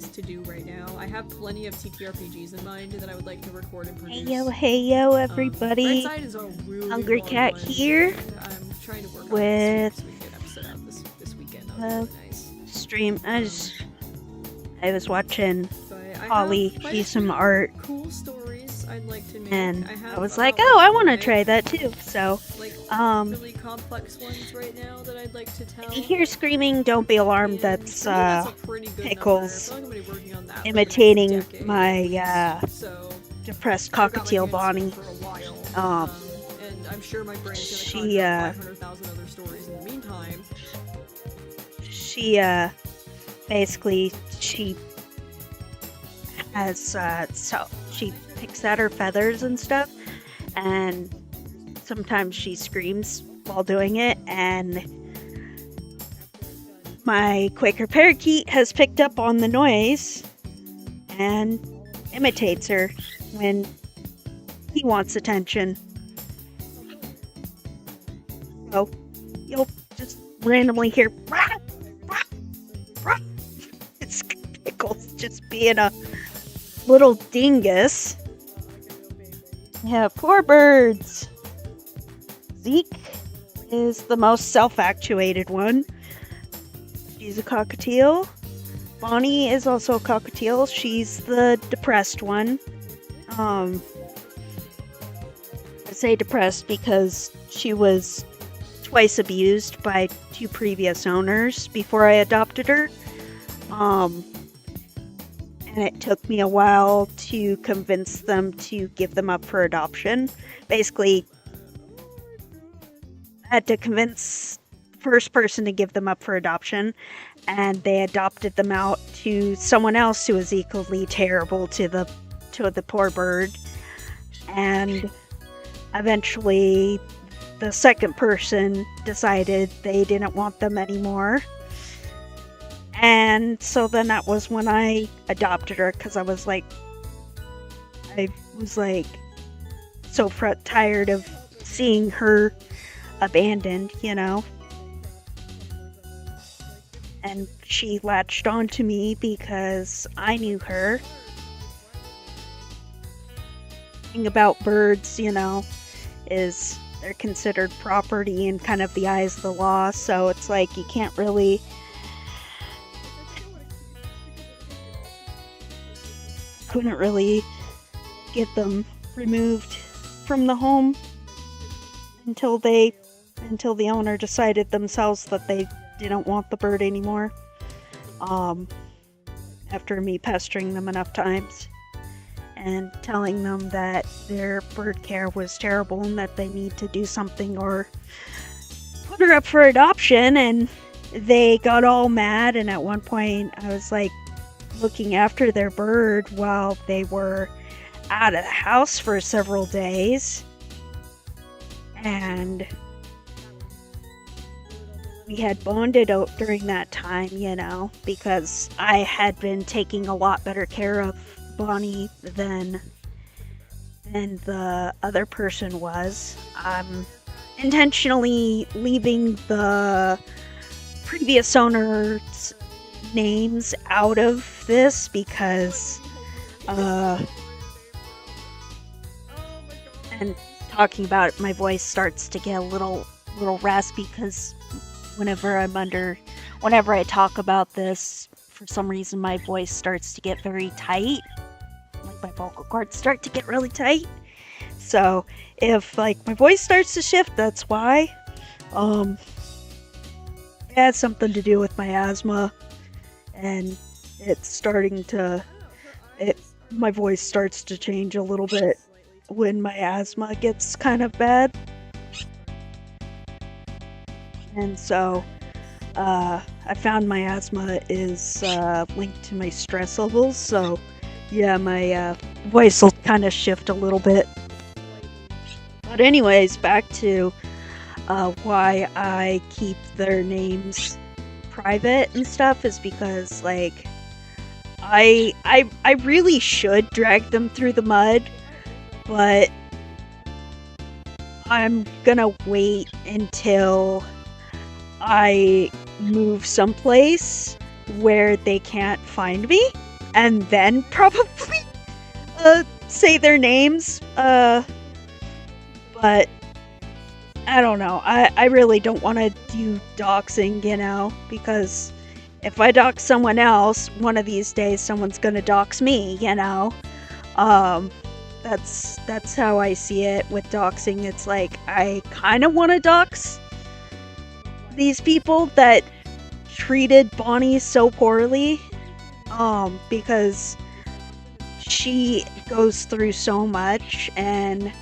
this to do right now. I have plenty of TTRPGs in mind that I would like to record and produce. Hey yo, everybody! Red Side is a really Hungrycat long here. I'm trying to work with on this so we can get an episode out this weekend. That would be really nice. Stream. I was watching But Holly do some art. Cool stories I'd like to make. And I was like, oh, I want to try that too. So, like, really complex ones right now that I'd like to tell. If you hear screaming, don't be alarmed. That's Pickles imitating my depressed cockatiel Bonnie. And I'm sure my brain's gonna conjure 500,000 other stories in the meantime. She basically she has so she picks at her feathers and stuff, and sometimes she screams while doing it, and my Quaker parakeet has picked up on the noise and imitates her when he wants attention. So you'll just randomly hear rah, rah, rah. It's Pickles just being a little dingus. Yeah, poor birds. Zeke is the most self-actuated one. She's a cockatiel. Bonnie is also a cockatiel. She's the depressed one. I say depressed because she was twice abused by 2 previous owners before I adopted her. And it took me a while to convince them to give them up for adoption. Basically, I had to convince the first person to give them up for adoption, and they adopted them out to someone else who was equally terrible to the poor bird. And eventually, the second person decided they didn't want them anymore. And so then that was when I adopted her, because I was like so tired of seeing her abandoned, you know. And she latched onto me because I knew her. The thing about birds, you know, is they're considered property in kind of the eyes of the law, so it's like you can't really couldn't really get them removed from the home until the owner decided themselves that they didn't want the bird anymore. After me pestering them enough times and telling them that their bird care was terrible and that they need to do something or put her up for adoption, and they got all mad. And at one point I was like looking after their bird while they were out of the house for several days, and we had bonded out during that time, you know, because I had been taking a lot better care of Bonnie than the other person was. I'm intentionally leaving the previous owner's names out of this because and talking about it, my voice starts to get a little raspy, because whenever I talk about this, for some reason my voice starts to get very tight. Like my vocal cords start to get really tight. So if like my voice starts to shift, that's why. It has something to do with my asthma, and my voice starts to change a little bit when my asthma gets kind of bad. And so I found my asthma is linked to my stress levels, so yeah, my voice will kind of shift a little bit. But anyways, back to why I keep their names private and stuff is because, like, I really should drag them through the mud, but I'm gonna wait until I move someplace where they can't find me, and then probably say their names. But I don't know. I really don't want to do doxing, because if I dox someone else, one of these days someone's gonna dox me, Um, that's how I see it with doxing. It's like I kind of want to dox these people that treated Bonnie so poorly, because she goes through so much, and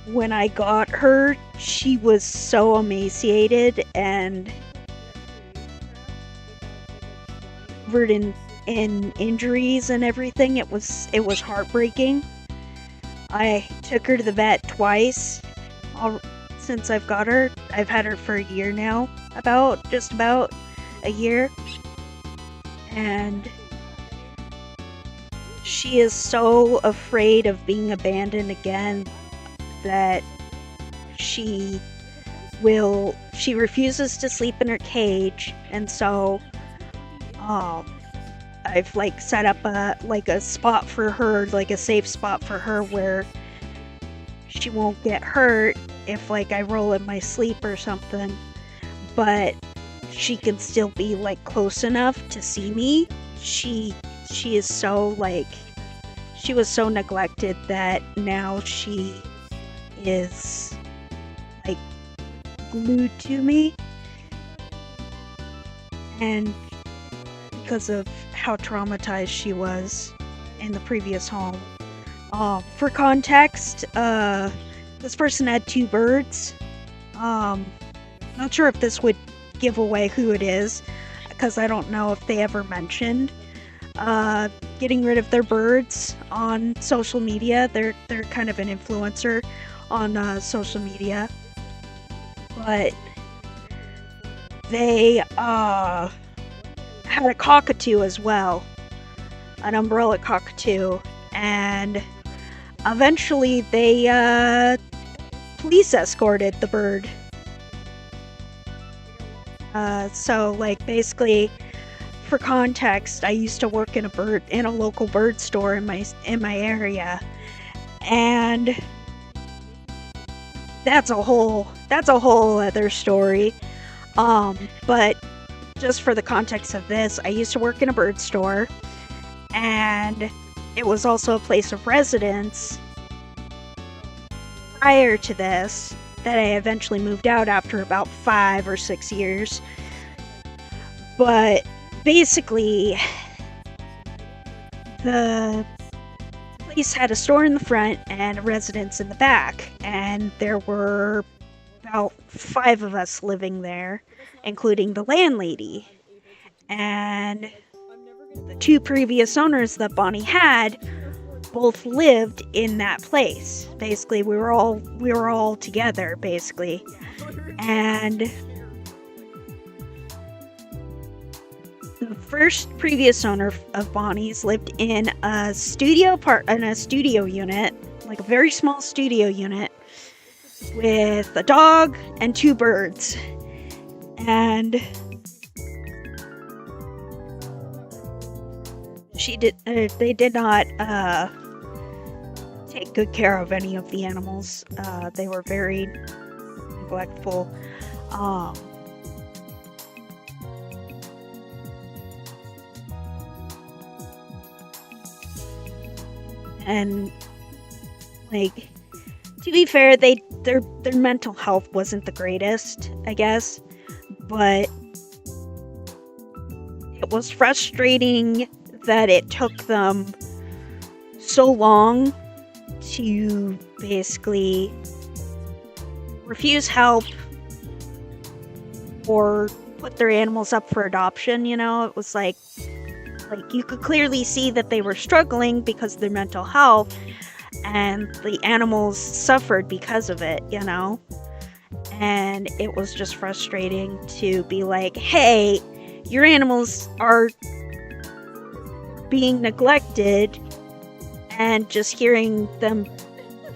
when I got her, she was so emaciated and covered in injuries and everything. It was heartbreaking. I took her to the vet twice since I've got her. I've had her for a year now, just about a year. And she is so afraid of being abandoned again that she refuses to sleep in her cage, and so I've set up a spot for her, a safe spot for her where she won't get hurt if I roll in my sleep or something, but she can still be close enough to see me. She is so she was so neglected that now she is glued to me, and because of how traumatized she was in the previous home. For context, this person had 2 birds. Not sure if this would give away who it is, because I don't know if they ever mentioned getting rid of their birds on social media. They're kind of an influencer on social media, but they had a cockatoo as well, an umbrella cockatoo, and eventually they police escorted the bird. So basically, for context, I used to work in a local bird store in my area, and that's a whole other story. But just for the context of this, I used to work in a bird store, and it was also a place of residence prior to this, that I eventually moved out after about 5 or 6 years. But basically, the place had a store in the front and a residence in the back, and there were about 5 of us living there, including the landlady. And the 2 previous owners that Bonnie had both lived in that place. Basically, we were all together, basically. And the first previous owner of Bonnie's lived in a studio unit, a very small studio unit, with a dog and 2 birds. And they did not take good care of any of the animals. They were very neglectful. And to be fair, their mental health wasn't the greatest, I guess, but it was frustrating that it took them so long to basically refuse help or put their animals up for adoption. It was you could clearly see that they were struggling because of their mental health, and the animals suffered because of it, and it was just frustrating to be hey, your animals are being neglected, and just hearing them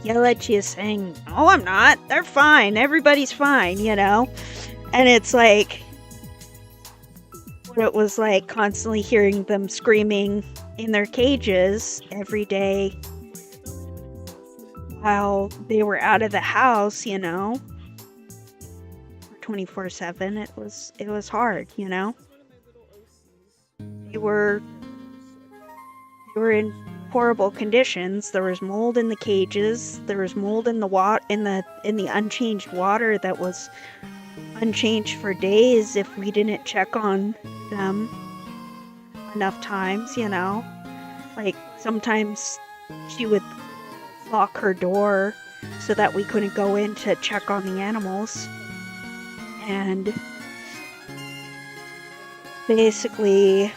yell at you saying, "Oh, I'm not, they're fine, everybody's fine," and it's But it was like constantly hearing them screaming in their cages every day while they were out of the house, 24/7. It was hard, They were in horrible conditions. There was mold in the cages. There was mold in the unchanged water that was unchanged for days if we didn't check on them enough times, Like sometimes she would lock her door so that we couldn't go in to check on the animals. And basically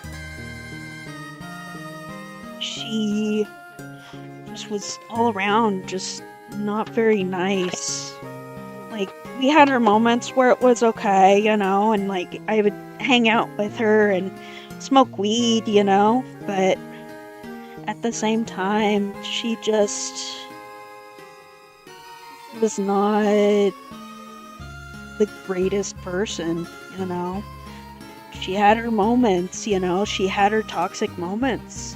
she just was all around just not very nice. Like, we had our moments where it was okay, and like I would hang out with her and smoke weed, but at the same time she just was not the greatest person, She had her moments, she had her toxic moments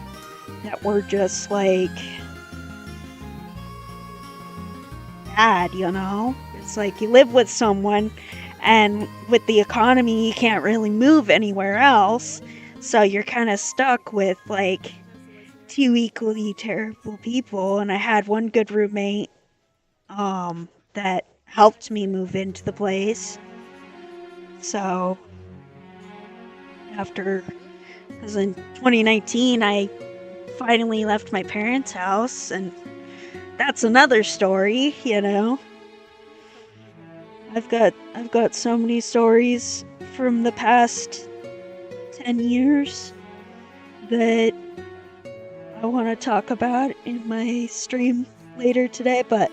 that were just like bad, It's like you live with someone and with the economy you can't really move anywhere else, so you're kind of stuck with like two equally terrible people. And I had one good roommate that helped me move into the place. So because in 2019 I finally left my parents' house, and that's another story, I've got so many stories from the past 10 years that I want to talk about in my stream later today, but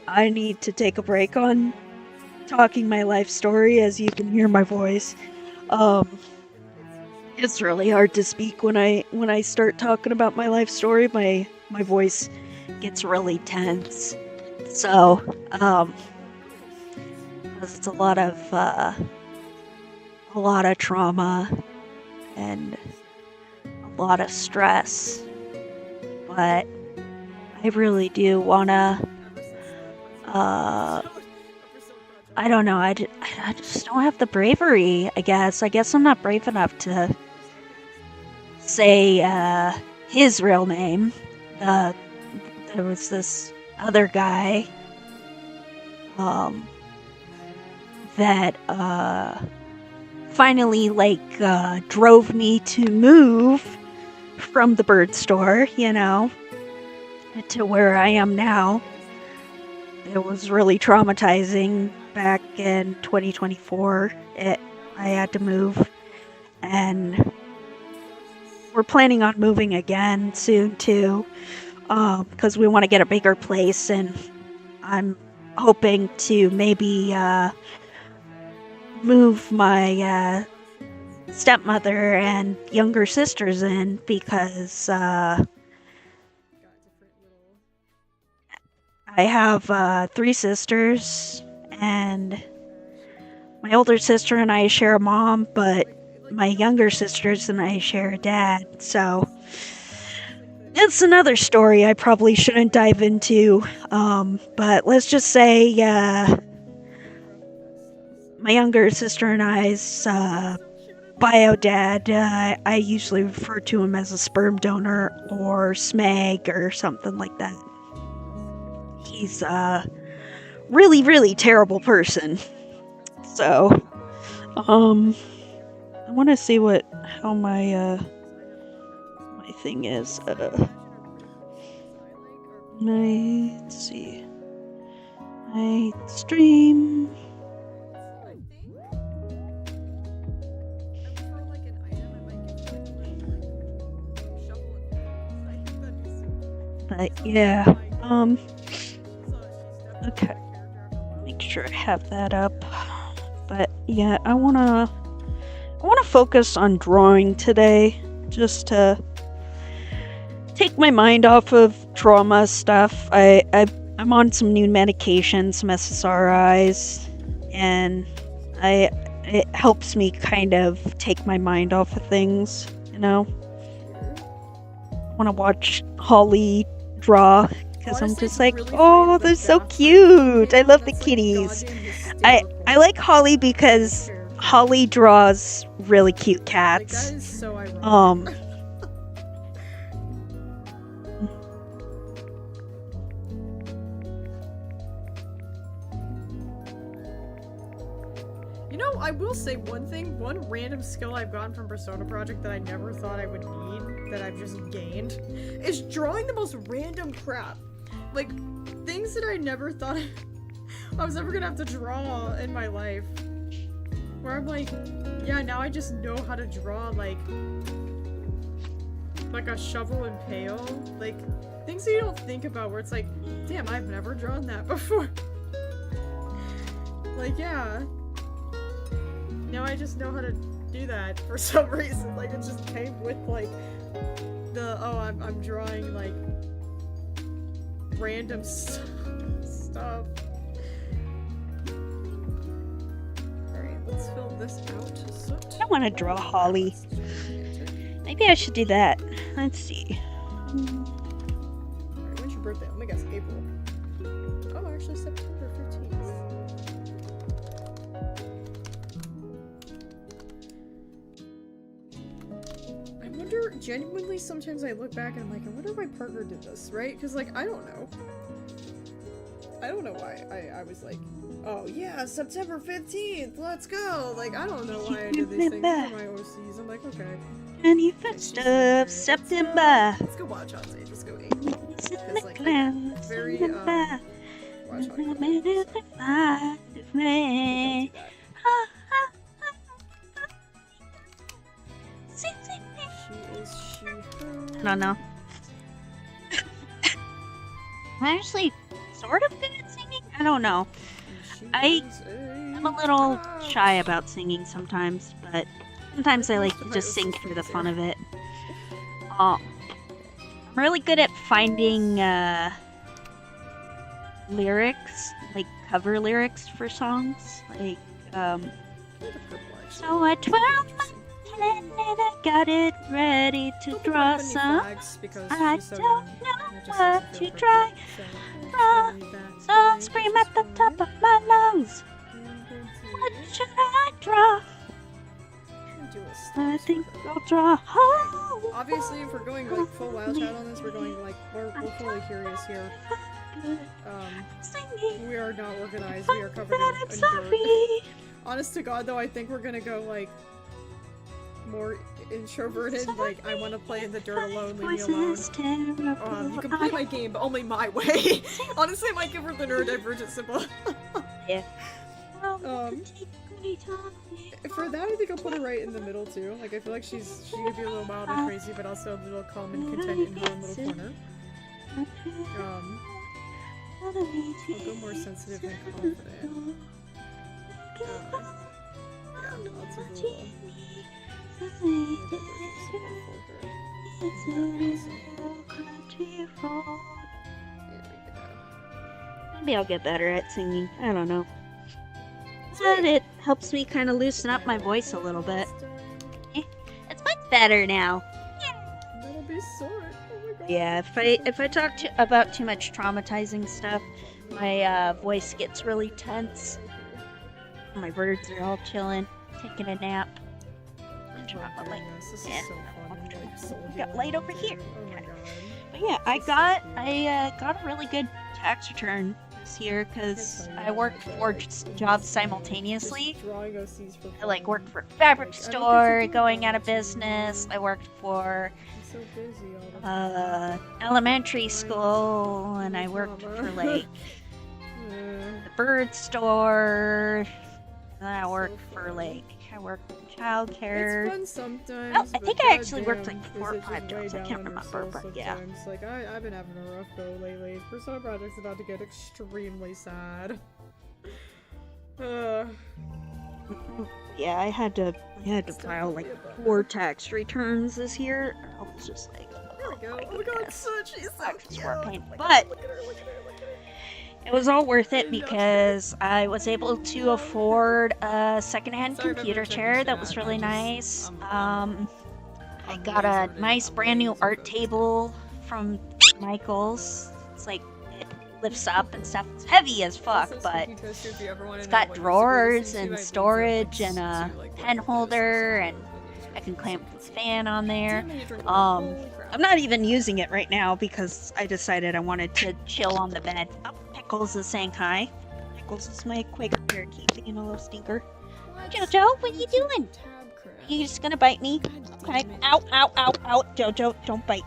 I need to take a break on talking my life story, as you can hear my voice. It's really hard to speak when I start talking about my life story. My voice gets really tense. So, it's a lot of trauma and a lot of stress. But I really do wanna, I don't know, I just don't have the bravery, I guess. I guess I'm not brave enough to say his real name. There was this other guy that finally drove me to move from the bird store, to where I am now. It was really traumatizing back in 2024. I had to move, and we're planning on moving again soon too, because we want to get a bigger place, and I'm hoping to maybe move my stepmother and younger sisters in, because I have 3 sisters, and my older sister and I share a mom, but my younger sisters and I share a dad. So it's another story I probably shouldn't dive into, but let's just say my younger sister and I's bio dad, I usually refer to him as a sperm donor or SMAG or something like that. He's a really, really terrible person. So, I want to see how my thing is. Let's see. My stream. But yeah, okay. Make sure I have that up. But yeah, I wanna focus on drawing today, just to take my mind off of trauma stuff. I'm on some new medication, some SSRIs, and it helps me kind of take my mind off of things, you know? I want to watch Holly draw because I'm Honestly, just it's like, really funny oh, that the they're so bathroom cute. I thing, love the that's, like, kitties. goddamn I hysterical. like Holly because Character. Holly draws really cute Like, cats. that is so ironic. You know, I will say one thing, one random skill I've gotten from Persona Project that I never thought I would need, that I've just gained, is drawing the most random crap. Like, things that I never thought I was ever gonna have to draw in my life. Where I'm like, yeah, now I just know how to draw, like a shovel and pail. Like, things that you don't think about where it's like, damn, I've never drawn that before. Like, yeah. Now I just know how to do that for some reason. Like, it just came with, like, the, oh, I'm drawing, like, random stuff. Alright, let's fill this out. I don't want to draw Holly. Maybe I should do that. Let's see. Alright, when's your birthday? Let me guess, April. Oh, actually September 15th. I wonder, genuinely, sometimes I look back and I'm like, I wonder why Parker did this, right? Because, like, I don't know. I don't know why I was like, oh yeah, September 15th, let's go! Like, I don't know why I did these things for my OCs. I'm like, okay. 21st of September. Let's go watch Hot Sage, let's go 8. It's in the Because, like, clouds. very, in the back. watch Hot I'm Sage. in the light of me. Ha, ha, ha, ha. Sing, sing, sing. She is she, her. I don't know. I'm actually sort of good at singing. I don't know. I'm a little shy about singing sometimes, but sometimes I like to just sing for the fun of it. I'm really good at finding lyrics, like cover lyrics for songs. Like, so I twirled my head and I got it ready to draw some. I don't know what to try. Draw, so scream at the top of my lungs. What should I draw? I think I'll draw Holly. Obviously, if we're going like full wild chat on this, we're going like we're fully curious here. We are not organized. We are covered in dirt. Honest to God, though, I think we're gonna go like more introverted. Like, I want to play in the dirt alone. Leave me alone. You can play my game, but only my way. Honestly, I might give her the neurodivergent symbol. Yeah. For that, I think I'll put her right in the middle too. Like, I feel like she could be a little wild and crazy, but also a little calm and content in her own little corner. I'll go more sensitive and confident. Yeah, I'll do the little Maybe I'll get better at singing. I don't know. But it helps me kind of loosen up my voice a little bit. It's much better now. That'll be sore. Oh my God. Yeah, if I talk about too much traumatizing stuff, my voice gets really tense. My birds are all chilling, taking a nap. Got light over here. But yeah, I got a really good tax return this year because I worked 4 jobs simultaneously. I like worked for a fabric store going out of business. I worked for elementary school, and I worked for like the bird store. And then I worked for like childcare. It's fun sometimes. Oh, I think I actually worked like 4 or 5 jobs. I can't remember, but yeah. Like, I've been having a rough go lately. Persona Project's about to get extremely sad. Yeah, I had to file like 4 tax returns this year. I was just like, there we go. Oh my God, she's so cute. But It was all worth I it know. because I was able to afford a secondhand Sorry if computer everyone's chair checking that was chat, really I nice. just- I I'm got laser a in it, nice I'm brand new laser art focused in it. table from Michael's. It's like it lifts up and stuff. It's heavy as fuck, Also, but Spooky Toaster, if you ever wanna it's know got what music we're drawers listening to, I and leave the storage links and a to, like, pen what our playlist holder, listens and to in the I can description so clamp you the can see. fan on there. Damn it, you drink water. Holy crap. I'm not even using it right now because I decided I wanted to chill on the bed. Oh, Pickles is saying hi. Pickles is my Quaker parakeet being a little stinker. Jojo, what are you doing? Tab crash. Are you just gonna bite me? God Okay. damn it. Ow, ow, ow, ow. Jojo, don't bite.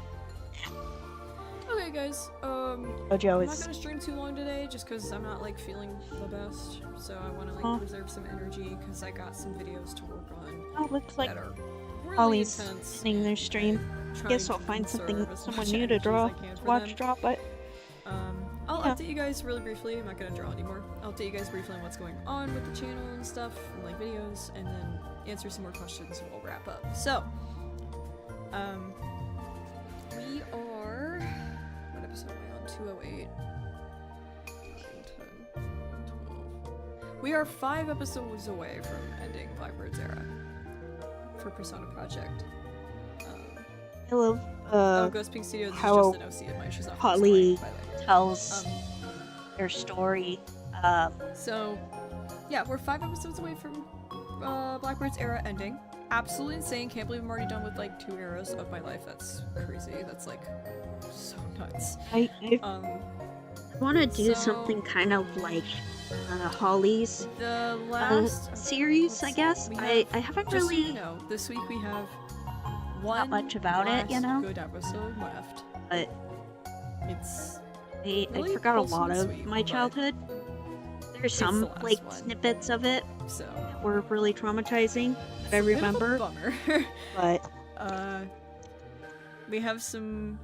Okay, guys. Jojo I'm not is. gonna stream too long today, just because I'm not like feeling the best. So I want to like Huh. preserve some energy because I got some videos to work on Oh, looks like that are really Holly's intense. ending their and stream. trying Guess I'll to find something, conserve as someone much new to energy as draw, I can to for watch them. draw, but I'll Yeah. update you guys really briefly. I'm not gonna draw anymore. I'll update you guys briefly on what's going on with the channel and stuff, and like videos, and then answer some more questions and we'll wrap up. So, we are. What episode am I on? 208. 10, 12. We are 5 episodes away from ending Blackbird's era for Persona Project. I love Ghost Pink Studios is how just an OC of mine. She's not Holly by the way. tells Um, their story. So, yeah, we're 5 episodes away from Blackbird's era ending. Absolutely insane. Can't believe I'm already done with like 2 eras of my life. That's crazy. That's like so nuts. I want to do so- something kind of like Holly's The last series, I let's- guess. we I haven't just so really you know, this week we have one much about it, you last know? good episode left. But It's I really forgot a wholesome lot and of sweet, my but childhood. There's the some last like one. snippets of it so that were really traumatizing that I it's a bit of a remember, bummer. but We have some.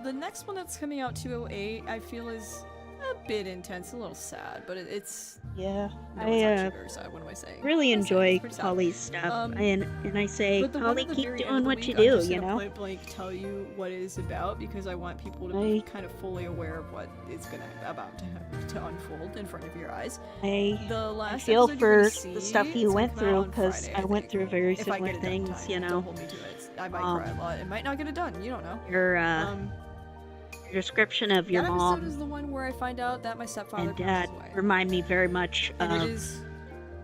The next one that's coming out 208, I feel is a bit intense, a little sad, but it's. yeah, No, it's I actually very sad. What am I saying? really What am I saying? enjoy It's pretty sad. Holly's stuff, and I say, But the one Holly, at the keep very end doing of the what week, you I'm do, just you gonna know? point blank tell you what it is about because I want people to be kind of fully aware of what is about to unfold in front of your eyes. I The last feel episode you're gonna for see, the stuff you it's went gonna come out through on because Friday, I went think. through very If I similar get it done in things, time, you don't know. hold me to it. I might cry a lot. It might not get it done. You don't know. Your description of your that mom episode is the one where I find out that my stepfather and dad passes away. remind me very much And it of is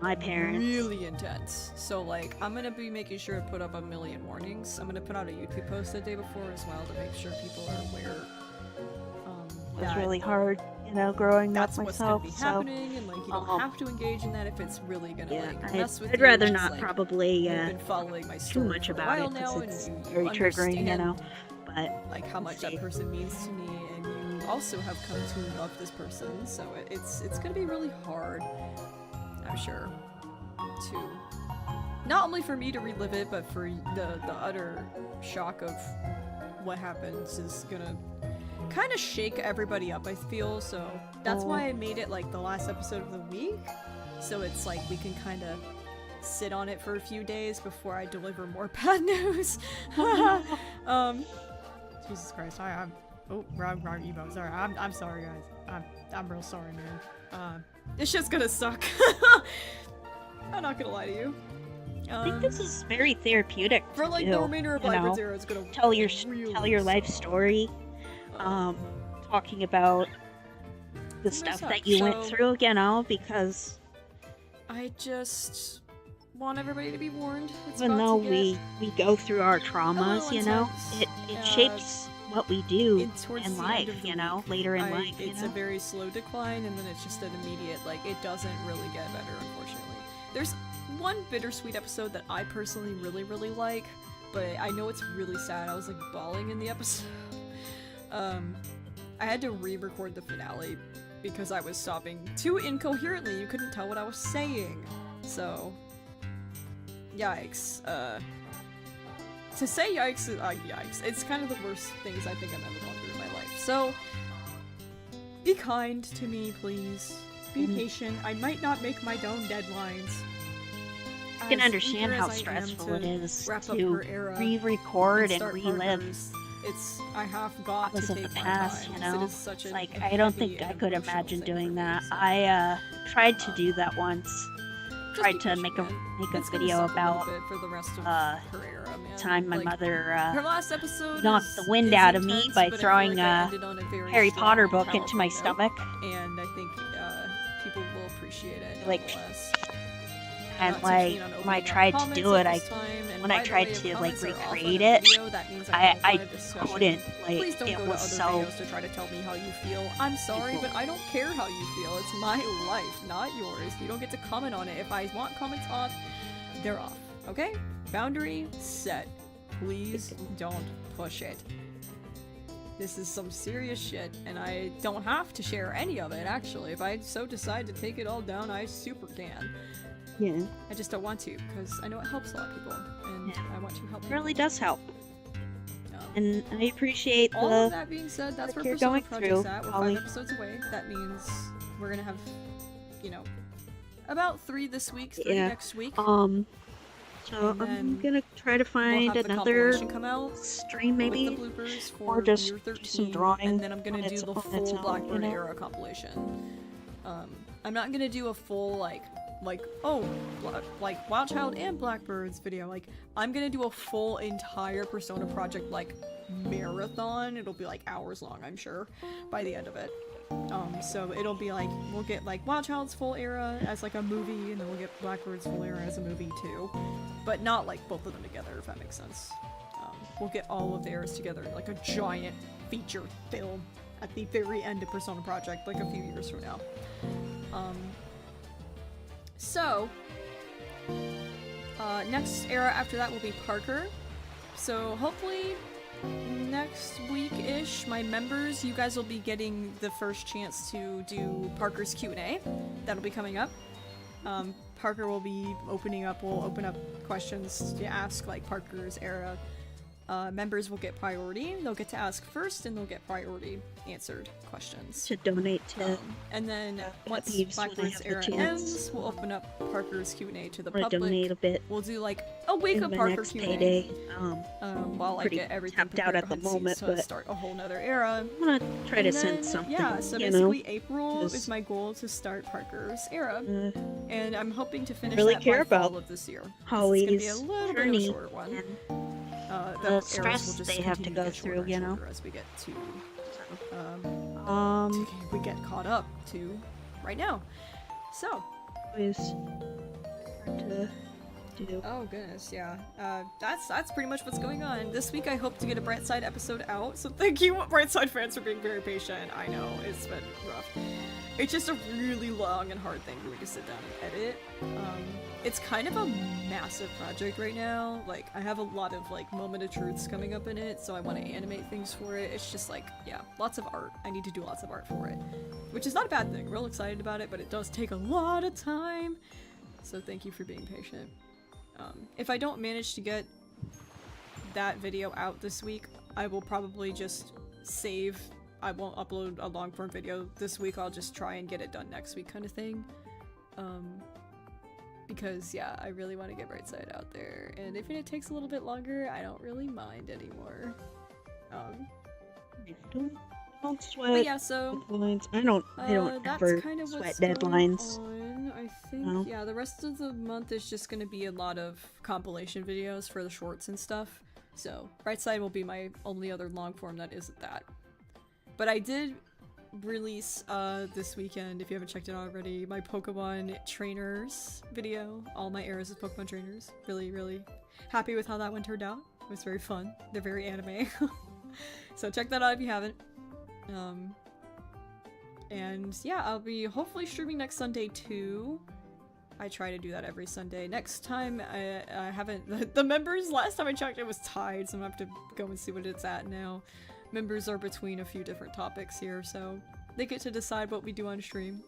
my parents. really intense. So like, I'm gonna be making sure to put up a million warnings. I'm gonna put out a YouTube post the day before as well to make sure people are aware. It was that really hard, you know, growing up that's what's myself. gonna be So happening, and like you don't have to engage in that if it's really gonna yeah, like mess with I'd you. rather Just, not like, probably you've been following my too story much for a about while it now, because and it's you very triggering, you understand, know. But like how much that see. person means to me, and you also have come to love this person. So it's gonna be really hard, I'm sure, to not only for me to relive it, but for the utter shock of what happens is gonna kind of shake everybody up, I feel. So that's why I made it like the last episode of the week, so it's like we can kind of sit on it for a few days before I deliver more bad news. Jesus Christ, I'm wrong emo. Sorry, I'm sorry, guys. I'm real sorry, man. This shit's gonna suck. I'm not gonna lie to you. I think this is very therapeutic For like to the do, remainder of you Blackbird know? Zero, it's gonna tell your really life suck. story, talking about the stuff that you went So- through, you know, because I just want everybody to be warned. It's even about though to get we go through our traumas, you know, intense. it shapes what we do towards in the life, end of the you know, week, later in life, you it's know. a very slow decline, and then it's just an immediate, like, it doesn't really get better, unfortunately. There's one bittersweet episode that I personally really, really like, but I know it's really sad. I was, like, bawling in the episode. I had to re-record the finale because I was sobbing too incoherently. You couldn't tell what I was saying. So, yikes. To say yikes is, yikes. It's kind of the worst things I think I've ever gone through in my life. So, be kind to me, please. Be patient. I might not make my own deadlines. You can As understand eager how as I am stressful to it is wrap up to her era re-record and start relive partners, I have got was to in the take my past, time. you 'Cause know? It is such It's a like, I don't heavy think I and could emotional imagine thing for doing me, that. so I tried to do that once. just Tried keep to pushing, make man. a It's gonna video suck a little about bit for the rest of uh, her era, man. time my Like, mother her last episode knocked is the wind out of me intense, by but throwing I feel like I ended on a very Harry strong Potter and book into my powerful note, stomach. and I think people will appreciate it Like, nonetheless. and Not too like keen on when I opening up tried to comments do at it, this time, and when I by the tried way, if to like comments are off on recreate a it, video, that means I don't want a discussion. couldn't. Like, Please don't it go to was other so. videos to try to tell me how you feel. I'm sorry, but I don't care how you feel. It's my life, not yours. You don't get to comment on it. If I want comments off, they're off. Okay? Boundary set. Please don't push it. This is some serious shit, and I don't have to share any of it, actually. If I so decide to take it all down, I super can. Yeah, I just don't want to, because I know it helps a lot of people, and Yeah. I want to help it people. really does help, Um, and I appreciate all of the. that being said, that's work where you're Persona going Project's through, at. We're Holly. 5 episodes away. That means we're gonna have, you know, about 3 this week, 3 Yeah. next week. So and I'm then gonna try to we'll find have the another compilation come out stream, maybe. with the bloopers for or just year do 13, some drawing and then I'm gonna on do its- the on its full own, you Blackbird know? era compilation. I'm not gonna do a full like Wild Child and Blackbird's video. Like, I'm gonna do a full entire Persona Project like marathon. It'll be like hours long, I'm sure, by the end of it. So it'll be like, we'll get like Wild Child's full era as like a movie, and then we'll get Blackbird's full era as a movie too. But not like both of them together, if that makes sense. We'll get all of the eras together in like a giant feature film at the very end of Persona Project, like a few years from now. So, next era after that will be Parker. So hopefully next week-ish, my members, you guys will be getting the first chance to do Parker's Q&A. That'll be coming up. Parker will be we'll open up questions to ask, like, Parker's era. Members will get priority. They'll get to ask first, and they'll get priority answered questions. To donate to And then once PetPyves when I Blackbird's have the era chance. ends, we'll open up Parker's Q&A to the or public. donate a bit We'll do like a week in of my Parker next Q&A. payday. While I pretty get everything tapped out prepared at the behind moment, scenes to but start a whole nother era. I'm gonna try to And send then, something. yeah, so you basically know, April 'cause- is my goal to start Parker's era. uh, And I'm hoping to finish really that care by fall about of this year. This is Holly's gonna be a little bit of a journey shorter one. and The eras stress will just they have to continue go get shorter through, and you know? shorter as we get to so, we get caught up to right now. So, always hard to do. oh goodness, yeah. That's pretty much what's going on. This week I hope to get a Brightside episode out, so thank you Brightside fans for being very patient. I know, it's been rough. It's just a really long and hard thing for me to sit down and edit. It's kind of a massive project right now. Like, I have a lot of, like, moment of truths coming up in it, so I want to animate things for it. It's just, like, yeah, lots of art. I need to do lots of art for it. Which is not a bad thing. Real excited about it, but it does take a lot of time. So thank you for being patient. If I don't manage to get that video out this week, I will probably just save. I won't upload a long form video this week. I'll just try and get it done next week kind of thing. Because yeah, I really want to get Brightside out there, and if it takes a little bit longer, I don't really mind anymore. Don't But sweat yeah, so deadlines. I don't that's ever kind of sweat what's deadlines. going on. I think No. yeah, the rest of the month is just gonna be a lot of compilation videos for the shorts and stuff. So Brightside will be my only other long form that isn't that. But I did release this weekend, if you haven't checked it out already, my Pokemon trainers video. All my eras of Pokemon trainers. Really happy with how that one turned out. It was very fun. They're very anime. So check that out if you haven't. And yeah, I'll be hopefully streaming next Sunday too. I try to do that every Sunday. Next time, I haven't. The members, last time I checked, it was tied, so I'm gonna have to go and see what it's at now. Members are between a few different topics here, so they get to decide what we do on stream.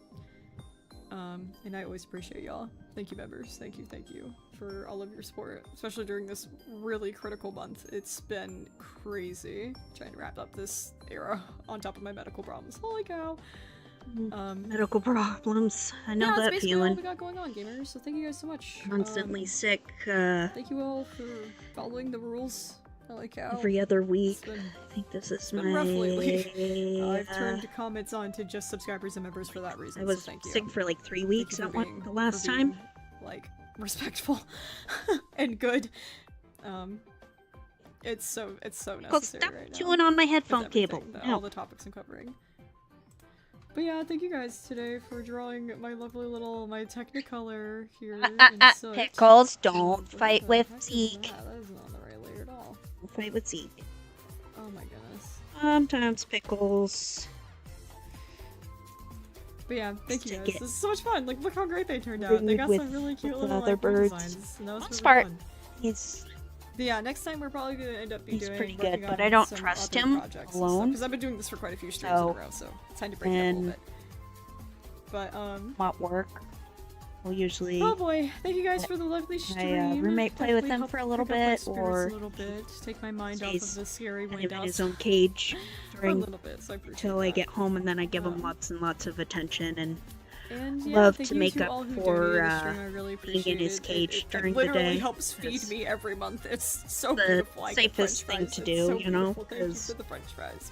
And I always appreciate y'all. Thank you, members. Thank you for all of your support, especially during this really critical month. It's been crazy trying to wrap up this era on top of my medical problems. Holy cow. Medical problems. I know yeah, that's that basically all feeling. we got going on, gamers. So thank you guys so much. Constantly sick. Thank you all for following the rules Holy cow. every other week. It's been, I think this is been my... rough lately. I've turned comments on to just subscribers and members for that reason, I was so thank you. sick for like 3 weeks Thank you for being, the last time. Like, respectful and good. It's so necessary Stop right now. chewing on my with headphone everything cable. that- No. all the topics I'm covering. But yeah, thank you guys today for drawing my lovely little, my Technicolor here in soot. Pickles, don't What fight the with heck is Zeke. that is not the right layer at all. Don't fight with Zeke. Oh my goodness. Sometimes Pickles. But yeah, thank you Stick guys. it. This is so much fun. Like, look how great they turned out. They got some With really cute the little other like, bird birds. designs. And that was One really part. fun. He's But yeah, next time we're probably gonna end up He's doing pretty working good, but on I don't some trust other him projects alone. because I've been doing this for quite a few streams in a row, so it's time to break it up a little bit. But not work. We'll usually oh boy, thank you guys for the lovely stream. roommate play with Definitely him helped for a little pick up my bit, spirits or a little bit, take my mind off stays of the scary kind wind of in his outside own cage for a during little bit. So I appreciate till I that. get home, and then I give him Um, lots and lots of attention and And yeah, love thank to you make to up all who for, donated this stream. I really being in appreciate his it. cage It during the literally day. helps feed It's me every month. It's so the beautiful. I get safest french thing fries. to It's do, so you know, beautiful. Thank you 'cause for the french fries.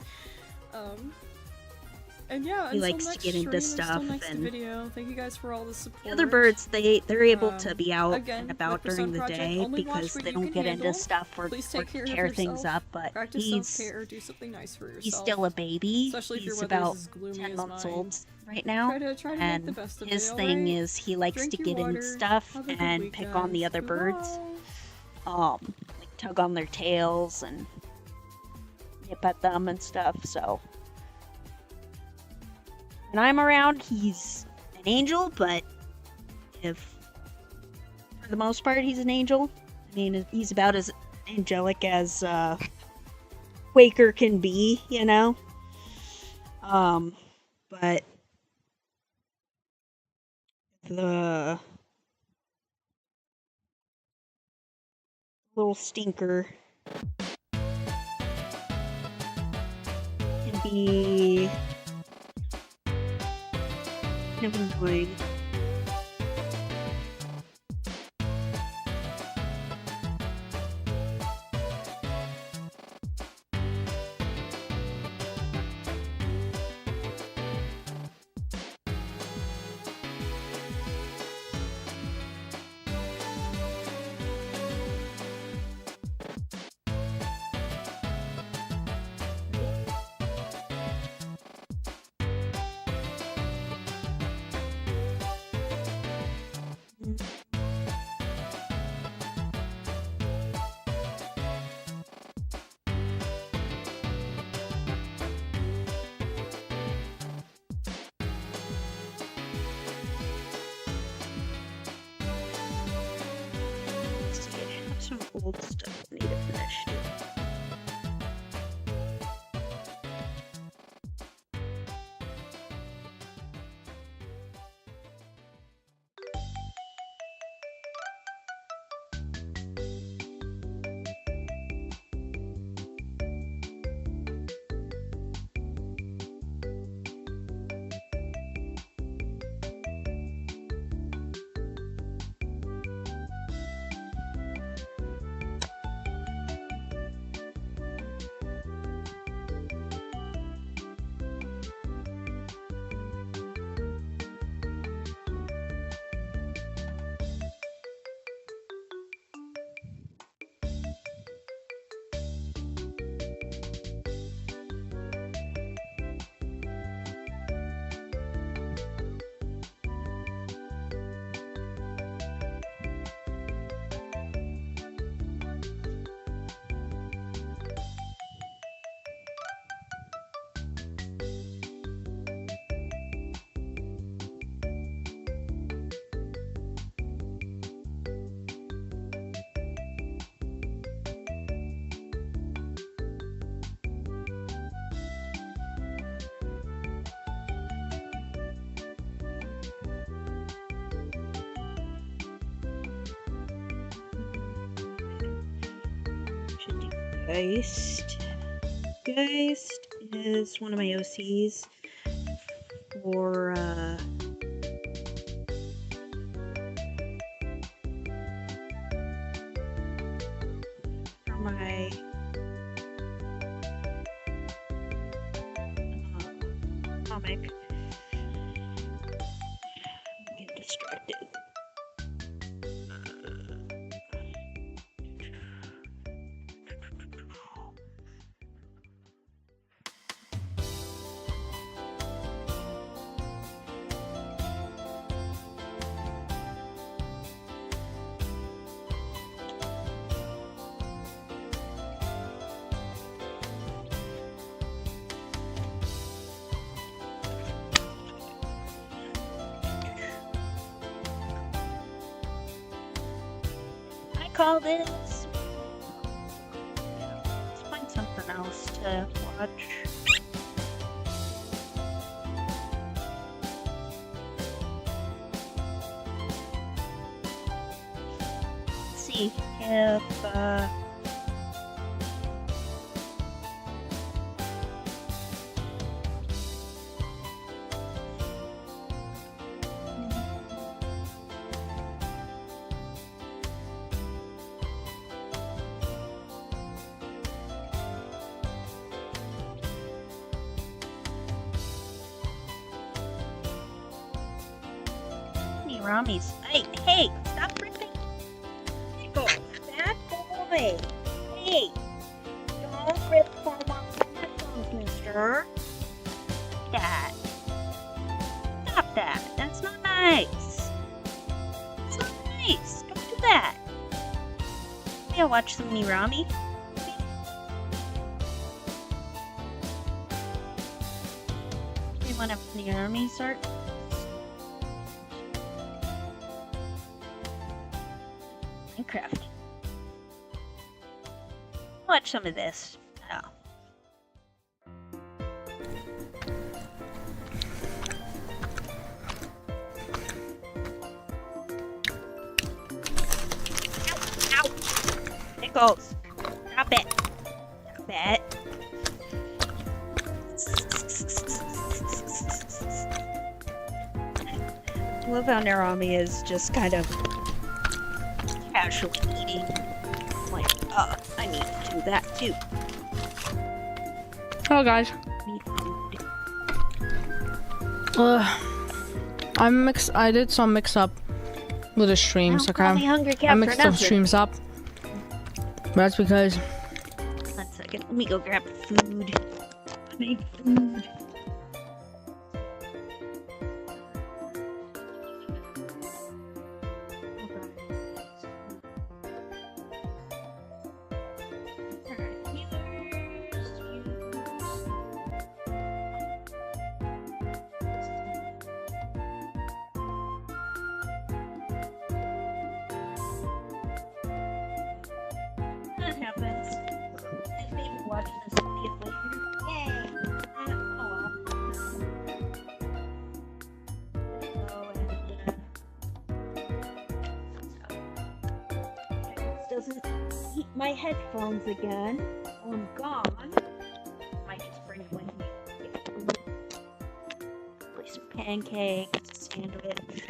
And yeah, he until likes to next get into stream, stuff, until next and video. Thank you guys for all the support. the other birds, they're able to be out again, and about with during the Persona Project, day only watch because what they you don't can get handle. into stuff or Please take care of tear things yourself. up, but Practice he's self-care. Do something nice for yourself. he's still a baby. Especially if your He's weather's about as gloomy 10 as months mine. old right now, Try to make and the best of his it, thing alright? is he likes Drink to your get in water. stuff Have a good and pick on the weekend. other birds, Goodbye. like tug on their tails and nip at them and stuff. So when I'm around, he's an angel, but if for the most part he's an angel, I mean, he's about as angelic as Quaker can be, you know. But the little stinker can be kind of annoying. Let's see, I have some old stuff I need to finish too. Should do Geist. Geist is one of my OCs for my stomach. I'm getting distracted. I call this. Let's find something else to watch. Let's see if Rami's. Hey, stop ripping. Go, bad boy. Hey, don't rip foam off the headphones, mister. That. Stop that. That's not nice. It's not nice. Don't do that. Maybe I'll watch some Mirami. You want to Mirami start? Minecraft. Watch some of this. Oh. Ow! Pickles! Stop it! Stop it! I love how Narami is just kind of casually eating. Like, I need to do that too. Hello guys. Need food. I did some mix up with the streams, Don't call me okay? Hungrycat I for mixed the nothing. streams up. That's because 1 second, let me go grab food. I need food. That happens. If maybe watch this video later. Yay! Oh well. This doesn't eat my headphones again while I'm gone. Might just bring one here. Play some pancakes, sandwich.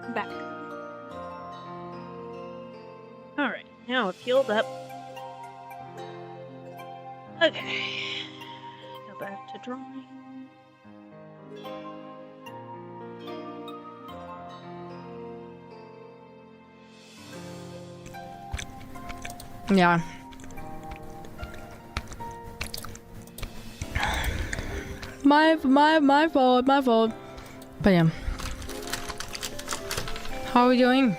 I'm back. Alright, now it's healed up. Okay. Go back to drawing. Yeah. My fault. But yeah. How are we doing?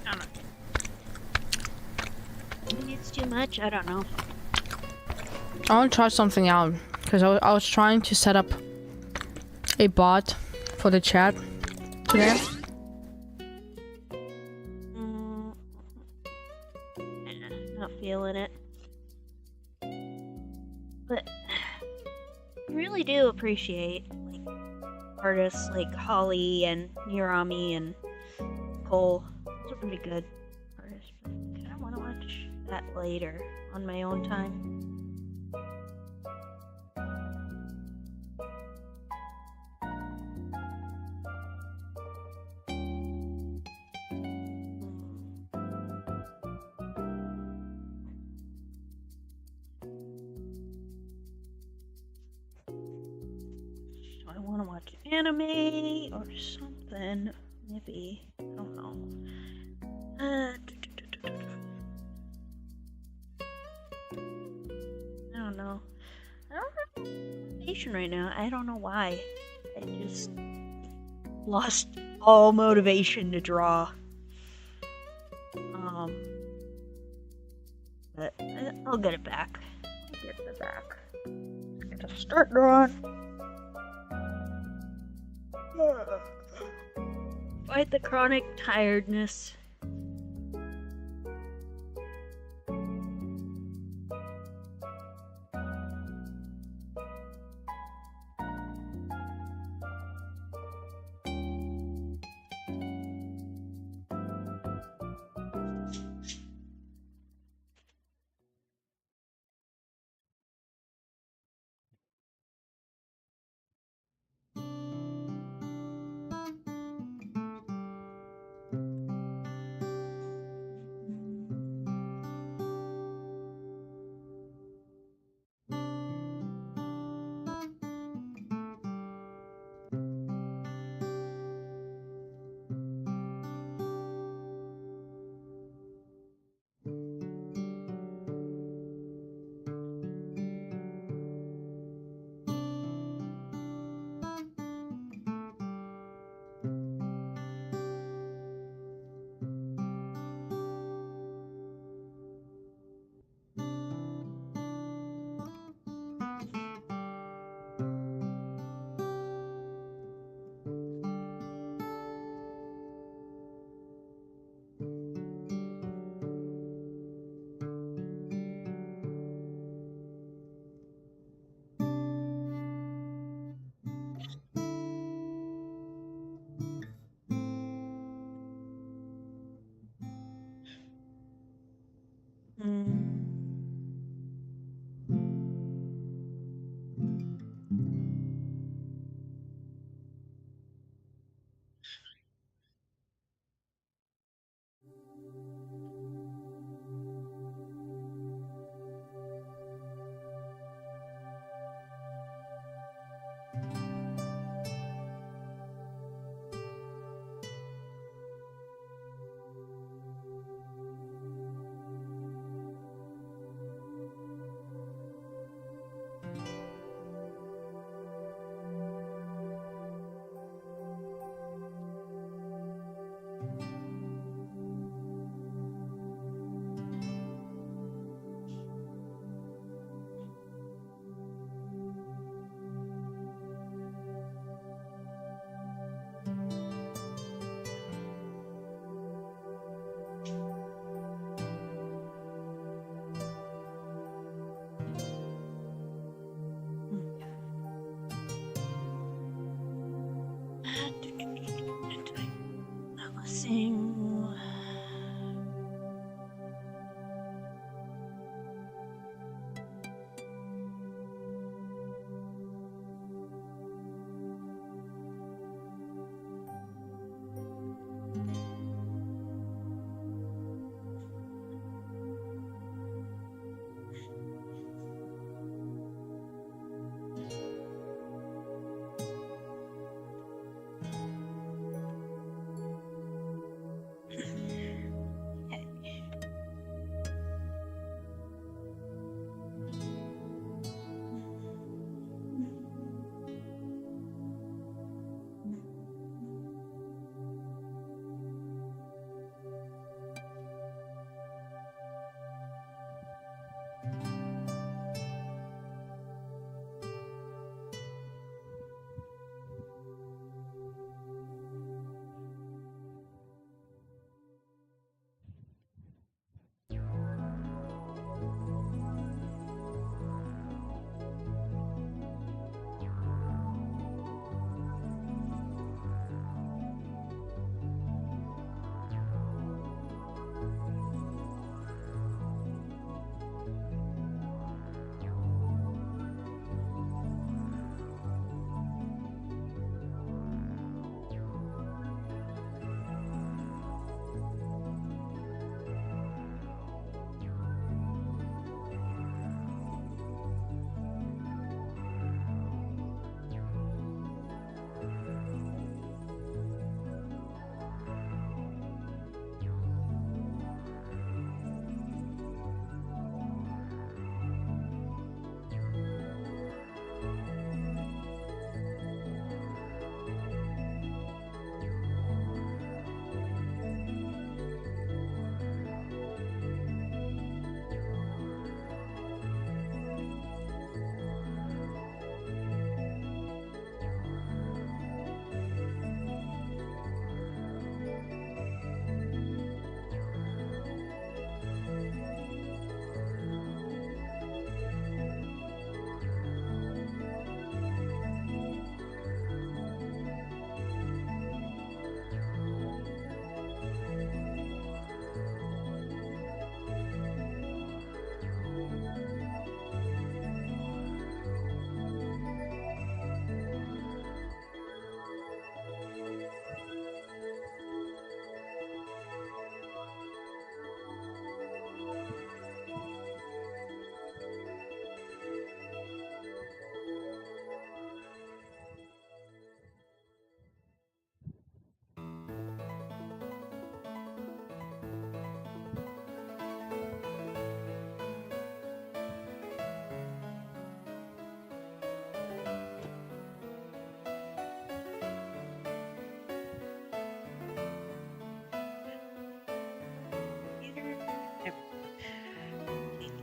I don't know. Maybe it's too much, I don't know. I want to try something out because I was trying to set up a bot for the chat today. Not feeling it. But I really do appreciate like artists like Holly and Nirami and Cole. Those are pretty good artists. But I kind of want to watch that later on my own time. Do I want to watch anime or something? Maybe. I don't know. I don't know. I don't have motivation right now. I don't know why. I just lost all motivation to draw. But I'll get it back. I'll get it back. I'm gonna start drawing. Fight the chronic tiredness.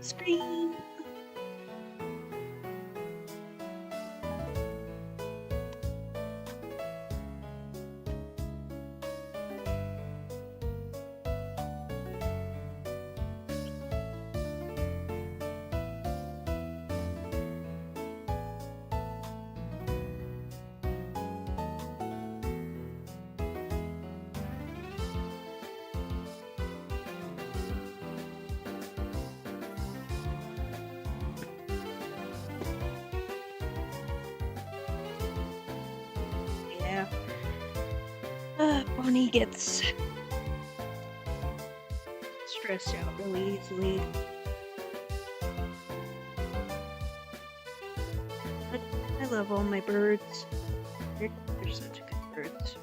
stream. Yeah. Bonnie gets stressed out really easily. But I love all my birds. They're such good birds.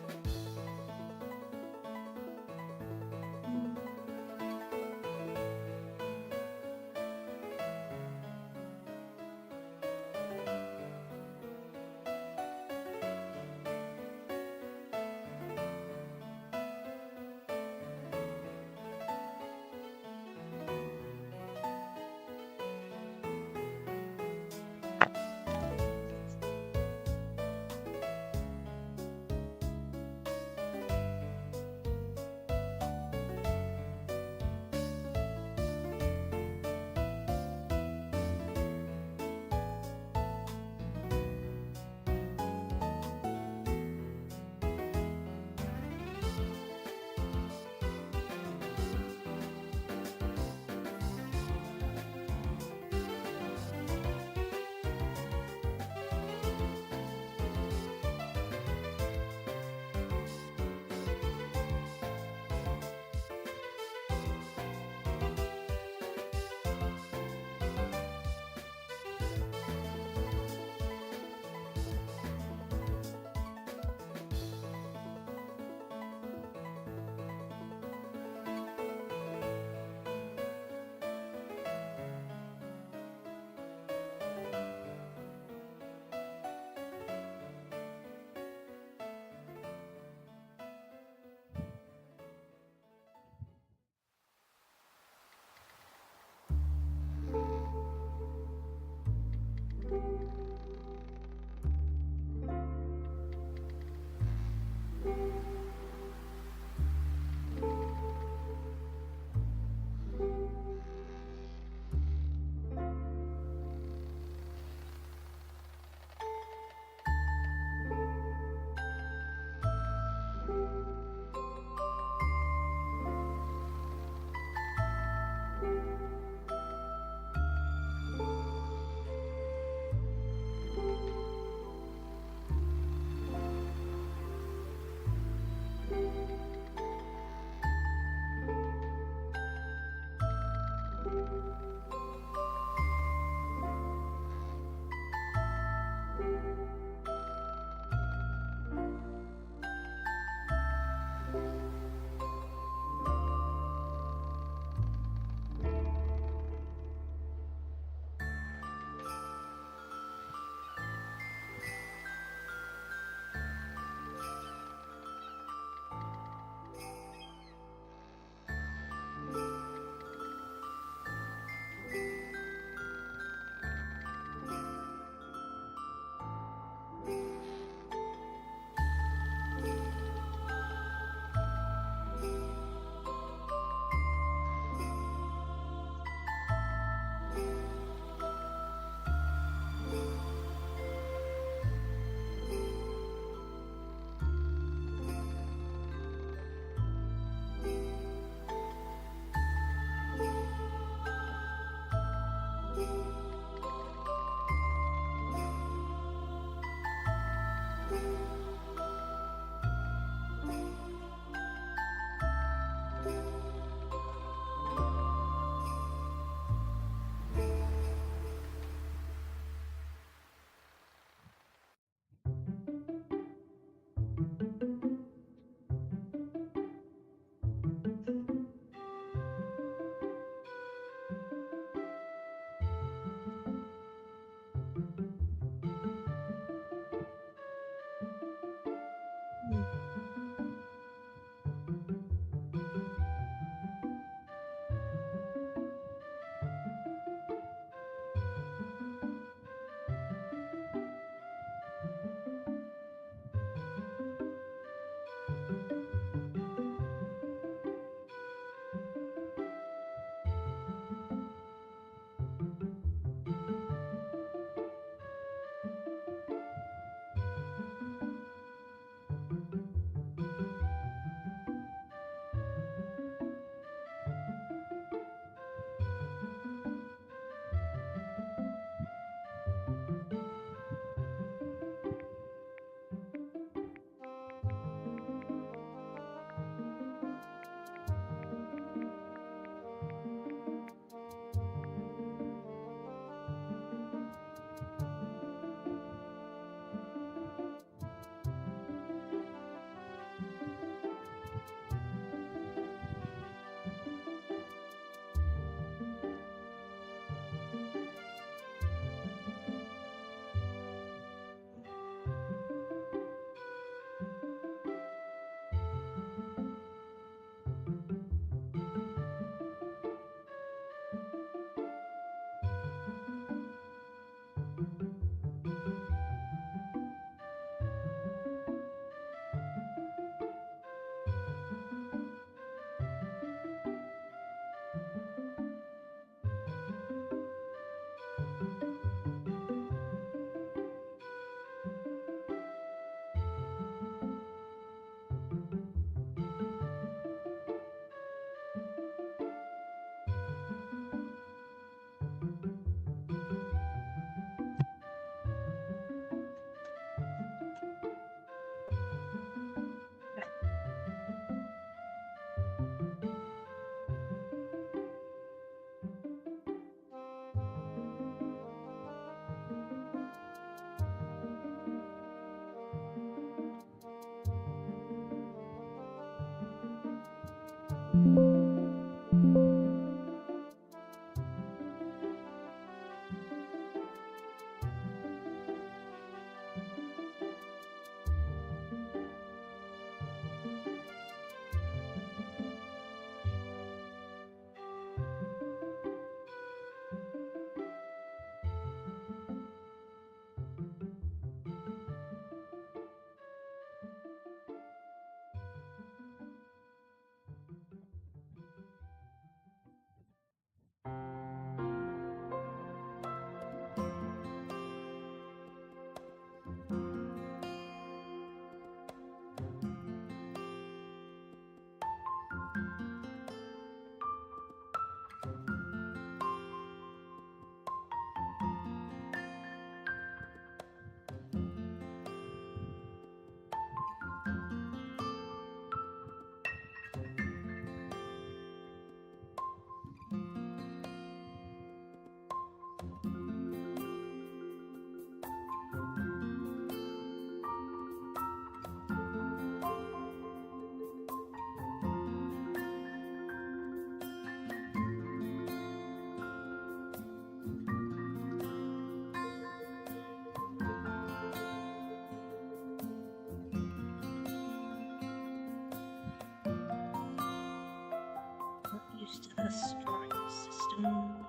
used to this drawing system.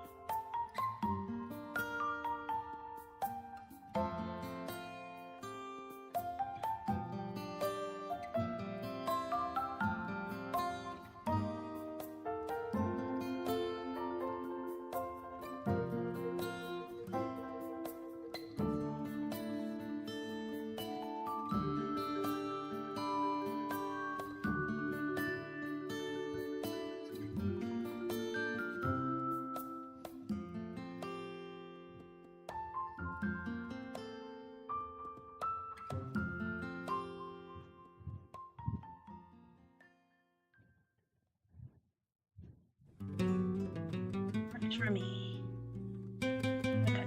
Works for me. Okay.